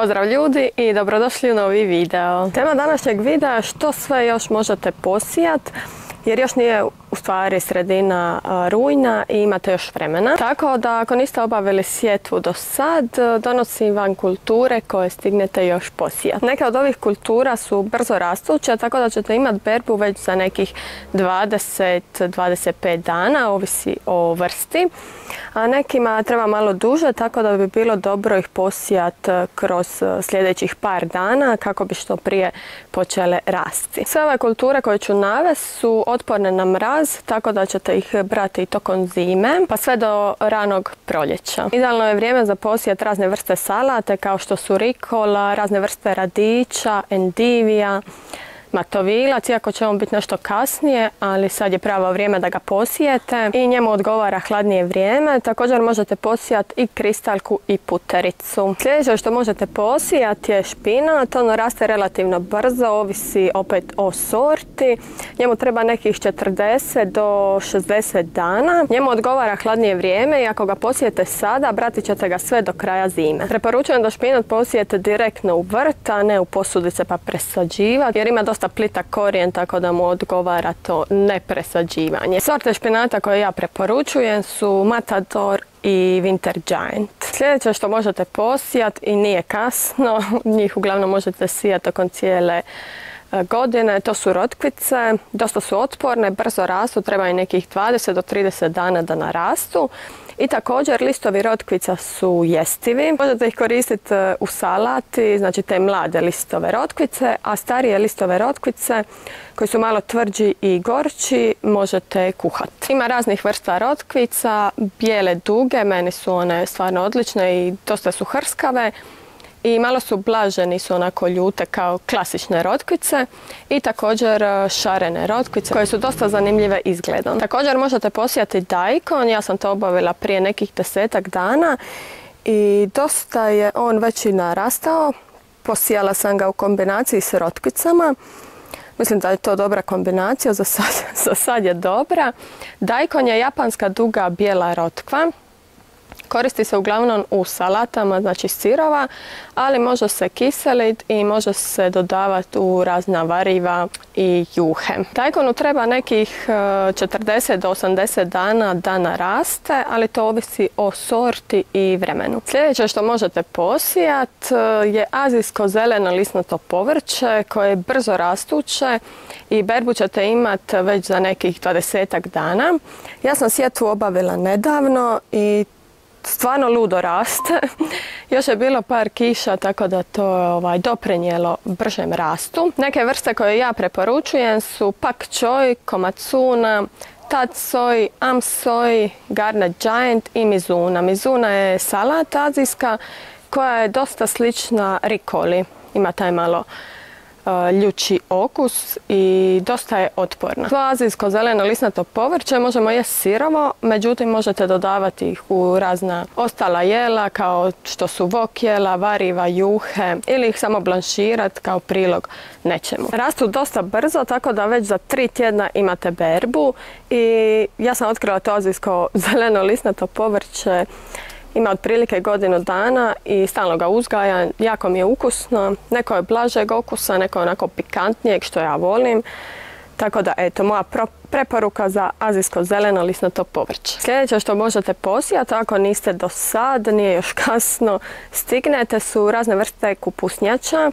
Pozdrav ljudi i dobrodošli u novi video. Tema današnjeg videa je što sve još možete posijati, jer još nije u stvari sredina rujna i imate još vremena. Tako da ako niste obavili sjetvu do sad, donosim vam kulture koje stignete još posijati. Neke od ovih kultura su brzo rastuće, tako da ćete imati berbu već za nekih 20-25 dana, ovisi o vrsti. A nekima treba malo duže, tako da bi bilo dobro ih posijati kroz sljedećih par dana kako bi što prije počele rasti. Sve ove kulture koje ću navesti su otporne na mraz, tako da ćete ih brati tokom zime pa sve do ranog proljeća. Idealno je vrijeme za posijat razne vrste salate kao što su rikola, razne vrste radića, endivija, matovilac, iako će on biti nešto kasnije, ali sad je pravo vrijeme da ga posijete i njemu odgovara hladnije vrijeme. Također možete posijati i kristalku i putericu. Sljedeće što možete posijati je špinat, ono raste relativno brzo, ovisi opet o sorti. Njemu treba nekih 40 do 60 dana. Njemu odgovara hladnije vrijeme i ako ga posijete sada, bratit ćete ga sve do kraja zime. Preporučujem da špinat posijete direktno u vrt, a ne u posudice pa presađivati, jer ima dosta plitak korijen, tako da mu odgovara to nepresađivanje. Sorte špinata koje ja preporučujem su Matador i Winter Giant. Sljedeće što možete posijati i nije kasno, njih uglavnom možete sijati tokom cijele godine, to su rotkvice. Dosta su otporne, brzo rastu, treba i nekih 20 do 30 dana da narastu. I također listovi rotkvica su jestivi. Možete ih koristiti u salati, znači te mlade listove rotkvice, a starije listove rotkvice koji su malo tvrđi i gorči možete kuhati. Ima raznih vrsta rotkvica, bijele duge, meni su one stvarno odlične i dosta su hrskave. I malo su blaže, nisu onako ljute kao klasične rotkvice i također šarene rotkvice koje su dosta zanimljive izgledom. Također možete posijati daikon, ja sam to obavila prije nekih 10-ak dana i dosta je on već i narastao. Posijala sam ga u kombinaciji s rotkvicama. Mislim da je to dobra kombinacija, za sad je dobra. Daikon je japanska duga bijela rotkva. Koristi se uglavnom u salatama, znači sirova, ali može se kiseliti i može se dodavati u razna variva i juhe. Daikonu treba nekih 40 do 80 dana da naraste, ali to ovisi o sorti i vremenu. Sljedeće što možete posijati je azijsko zeleno lisnato povrće koje je brzo rastuće i berbu ćete imati već za nekih 20-ak dana. Ja sam sjetvu obavila nedavno i stvarno ludo raste. Još je bilo par kiša, tako da to je doprinijelo bržem rastu. Neke vrste koje ja preporučujem su pak choi, komatsuna, tatsoi, amsoi, garnet giant i mizuna. Mizuna je salat azijska koja je dosta slična rikoli. Ima taj malo ljući okus i dosta je otporna. To azijsko zeleno lisnato povrće možemo jesti sirovo, međutim možete dodavati ih u razna ostala jela kao što su wok jela, variva, juhe ili ih samo blanširati kao prilog nečemu. Rastu dosta brzo, tako da već za 3 tjedna imate berbu i ja sam otkrila to azijsko zeleno lisnato povrće. Ima otprilike godinu dana i stalno ga uzgajam, jako mi je ukusno, neko je blažeg okusa, neko je onako pikantnijeg što ja volim. Tako da eto, moja preporuka za azijsko zeleno lisnato povrće. Sljedeće što možete posijati ako niste do sad, nije još kasno, stignete su razne vrste kupusnjača.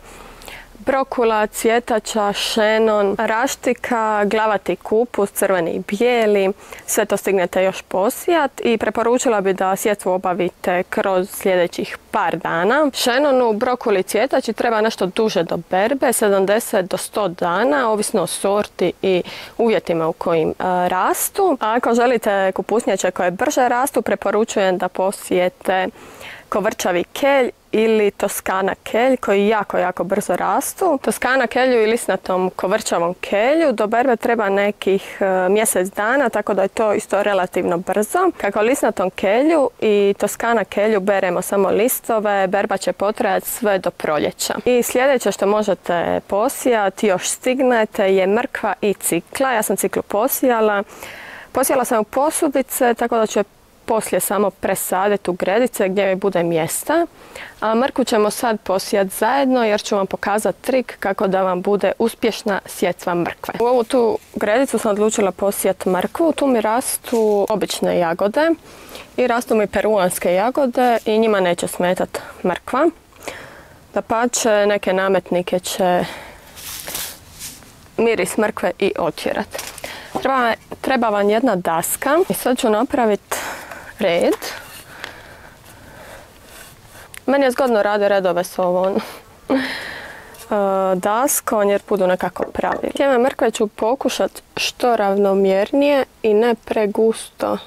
Brokula, cvjetača, šenon, raštika, glavati kupus, crveni i bijeli. Sve to stignete još posijati i preporučila bi da sjetvu obavite kroz sljedećih par dana. Šenonu, brokuli, cvjetači treba nešto duže do berbe, 70 do 100 dana, ovisno o sorti i uvjetima u kojim rastu. A ako želite kupusnjače koje brže rastu, preporučujem da posijete kovrčavi kelj ili Toskana kelj koji jako brzo rastu. Toskana kelju i lisnatom kovrčavom kelju do berbe treba nekih mjesec dana, tako da je to isto relativno brzo. Kako lisnatom kelju i Toskana kelju beremo samo listove, berba će potrajati sve do proljeća. I sljedeće što možete posijati, još stignete, je mrkva i cikla. Ja sam ciklu posijala. Posijala sam u posudice, tako da ću je poslije samo presaditi u gredice gdje mi bude mjesta. A mrkvu ćemo sad posijati zajedno jer ću vam pokazati trik kako da vam bude uspješna sjetva mrkve. U ovu tu gredicu sam odlučila posijati mrkvu. Tu mi rastu obične jagode i rastu mi peruanske jagode i njima neće smetati mrkva. Dapače, neke nametnike će miris mrkve i otjerati. Treba vam jedna daska i sad ću napraviti red. Meni je zgodno radi redove s ovom daskom jer budu nekako pravi. Sjeme mrkve ću pokušati što ravnomjernije i ne pregusto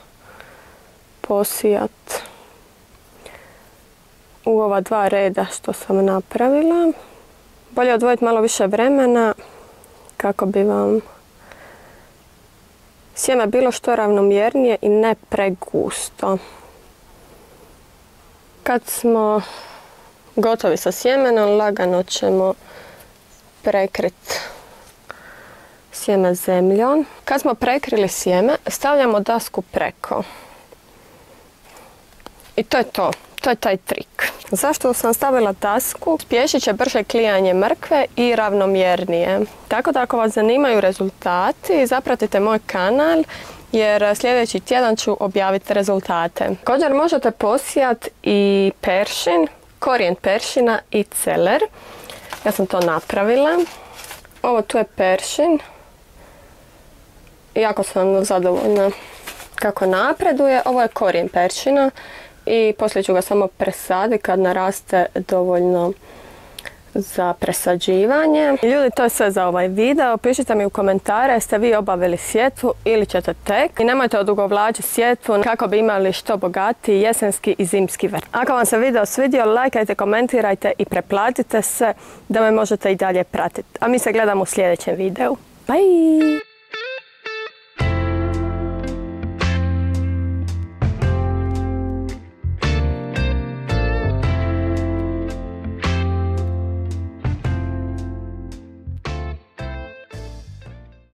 posijati u ova dva reda što sam napravila. Bolje odvojiti malo više vremena kako bi vam sjeme bilo što ravnomjernije i ne pregusto. Kad smo gotovi sa sjemenom, lagano ćemo prekriti sjeme zemljom. Kad smo prekrili sjeme, stavljamo dasku preko. I to je to. To je taj trik. Zašto sam stavila dasku? Spješit će brže klijanje mrkve i ravnomjernije. Tako da ako vas zanimaju rezultati, zapratite moj kanal jer sljedeći tjedan ću objaviti rezultate. Također možete posijati i peršin, korijen peršina i celer. Ja sam to napravila. Ovo tu je peršin. Jako sam zadovoljna kako napreduje. Ovo je korijen peršina. I poslije ću ga samo presaditi kad naraste dovoljno za presađivanje. Ljudi, to je sve za ovaj video. Pišite mi u komentare jeste vi obavili sjetvu ili ćete tek. I nemojte odugovlačiti sjetvu kako bi imali što bogatiji jesenski i zimski vrt. Ako vam se video svidio, lajkajte, komentirajte i preplatite se da me možete i dalje pratiti. A mi se gledamo u sljedećem videu. Bye!